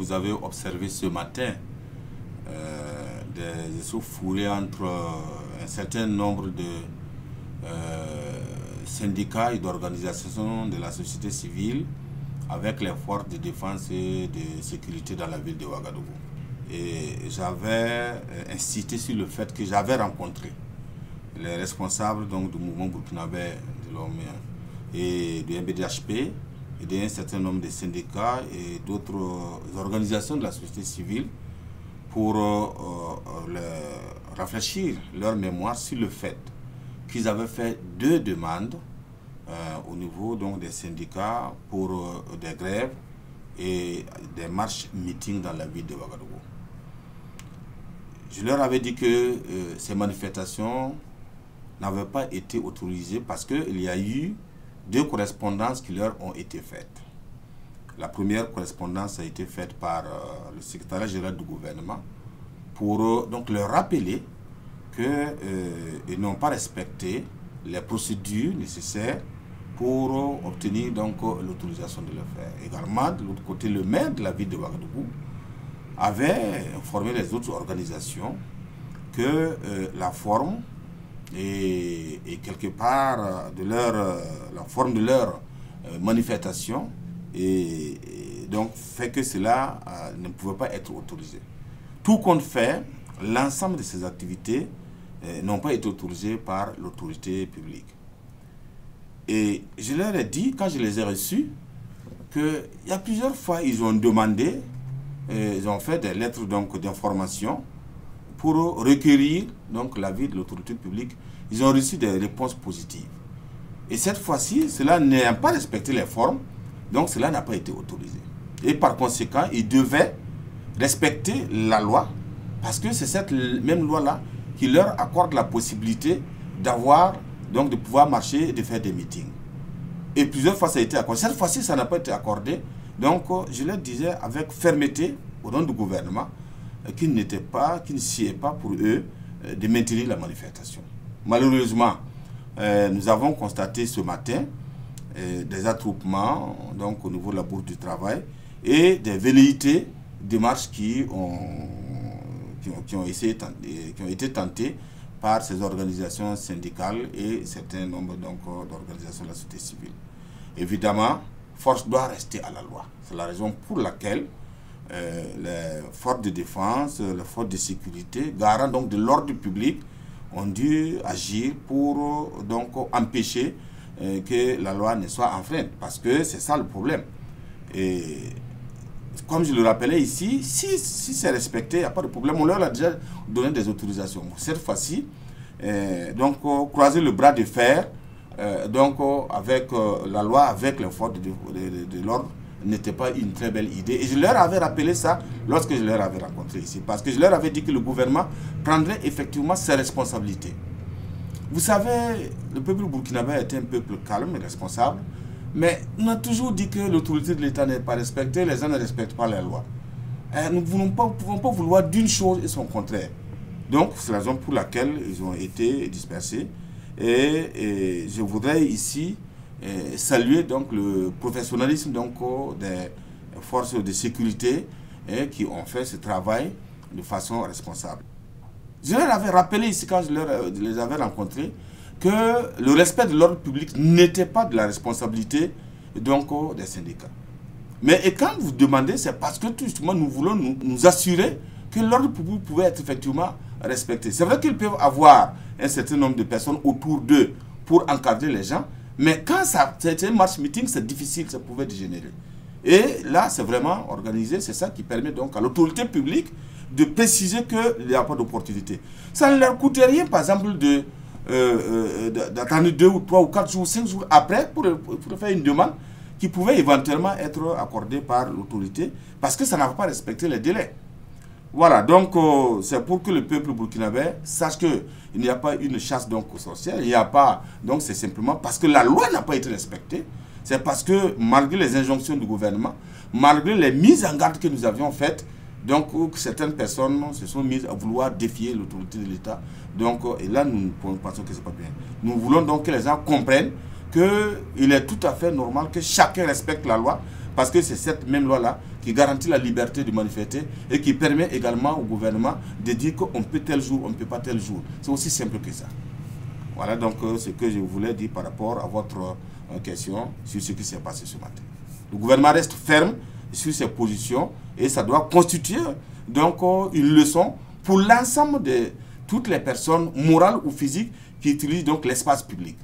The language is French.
vous avez observé ce matin des échauffourées entre un certain nombre de syndicats et d'organisations de la société civile avec les forces de défense et de sécurité dans la ville de Ouagadougou. Et j'avais insisté sur le fait que j'avais rencontré les responsables donc, du mouvement burkinabé de l'homme et du MBDHP et d'un certain nombre de syndicats et d'autres organisations de la société civile pour réfléchir leur mémoire sur le fait qu'ils avaient fait 2 demandes au niveau donc, des syndicats pour des grèves et des marches meetings dans la ville de Ouagadougou. Je leur avais dit que ces manifestations n'avaient pas été autorisées parce qu'il y a eu 2 correspondances qui leur ont été faites. La première correspondance a été faite par le secrétariat général du gouvernement pour donc leur rappeler qu'ils n'ont pas respecté les procédures nécessaires pour obtenir donc l'autorisation de le faire. Également, de l'autre côté, le maire de la ville de Ouagadougou avait informé les autres organisations que la forme et quelque part de la forme de leur manifestation et donc fait que cela ne pouvait pas être autorisé. Tout compte fait, l'ensemble de ces activités n'ont pas été autorisées par l'autorité publique. Et je leur ai dit, quand je les ai reçus, qu'il y a plusieurs fois, ils ont demandé, ils ont fait des lettres d'information pour recueillir l'avis de l'autorité publique. Ils ont reçu des réponses positives. Et cette fois-ci, cela n'a pas respecté les formes, donc cela n'a pas été autorisé. Et par conséquent, ils devaient respecter la loi, parce que c'est cette même loi-là qui leur accorde la possibilité d'avoir, de pouvoir marcher et de faire des meetings. Et plusieurs fois, ça a été accordé. Cette fois-ci, ça n'a pas été accordé. Donc, je leur disais avec fermeté, au nom du gouvernement, qu'il ne sied pas pour eux de maintenir la manifestation. Malheureusement, nous avons constaté ce matin des attroupements au niveau de la Bourse du Travail et des velléités de marches qui ont été tentées par ces organisations syndicales et certains nombres d'organisations de la société civile. Évidemment, force doit rester à la loi. C'est la raison pour laquelle les forces de défense, les forces de sécurité, garants de l'ordre public, ont dû agir pour empêcher que la loi ne soit enfreinte. Parce que c'est ça le problème. Et comme je le rappelais ici, si c'est respecté, il n'y a pas de problème. On leur a déjà donné des autorisations. Cette fois-ci, croiser le bras de fer avec la loi, avec les forces de l'ordre, n'était pas une très belle idée. Et je leur avais rappelé ça lorsque je leur avais rencontré ici. Parce que je leur avais dit que le gouvernement prendrait effectivement ses responsabilités. Vous savez, le peuple burkinabé est un peuple calme et responsable. Mais on a toujours dit que l'autorité de l'État n'est pas respectée, les gens ne respectent pas les lois. Nous ne pouvons pas vouloir d'une chose et son contraire. Donc, c'est la raison pour laquelle ils ont été dispersés. Et je voudrais ici saluer le professionnalisme des forces de sécurité qui ont fait ce travail de façon responsable. Je leur avais rappelé ici, quand je les avais rencontrés, que le respect de l'ordre public n'était pas de la responsabilité des syndicats. Mais quand vous demandez, c'est parce que tout justement nous voulons nous assurer que l'ordre public pouvait être effectivement respecté. C'est vrai qu'ils peuvent avoir un certain nombre de personnes autour d'eux pour encadrer les gens, mais quand c'est un marche meeting, c'est difficile, ça pouvait dégénérer. Et là, c'est vraiment organisé, c'est ça qui permet à l'autorité publique de préciser qu'il n'y a pas d'opportunité. Ça ne leur coûte rien, par exemple, d'attendre 2 ou 3 ou 4 jours, 5 jours après pour faire une demande qui pouvait éventuellement être accordée par l'autorité parce que ça n'a pas respecté les délais. Voilà, donc c'est pour que le peuple burkinabé sache qu'il n'y a pas une chasse aux sorcières, il n'y a pas, donc c'est simplement parce que la loi n'a pas été respectée, c'est parce que malgré les injonctions du gouvernement, malgré les mises en garde que nous avions faites, donc certaines personnes se sont mises à vouloir défier l'autorité de l'État. Donc, et là, nous pensons que ce n'est pas bien. Nous voulons donc que les gens comprennent qu'il est tout à fait normal que chacun respecte la loi, Parce que c'est cette même loi-là qui garantit la liberté de manifester et qui permet également au gouvernement de dire qu'on peut tel jour, on ne peut pas tel jour. C'est aussi simple que ça. Voilà donc ce que je voulais dire par rapport à votre question sur ce qui s'est passé ce matin. Le gouvernement reste ferme sur ses positions et ça doit constituer donc une leçon pour l'ensemble de toutes les personnes morales ou physiques qui utilisent donc l'espace public.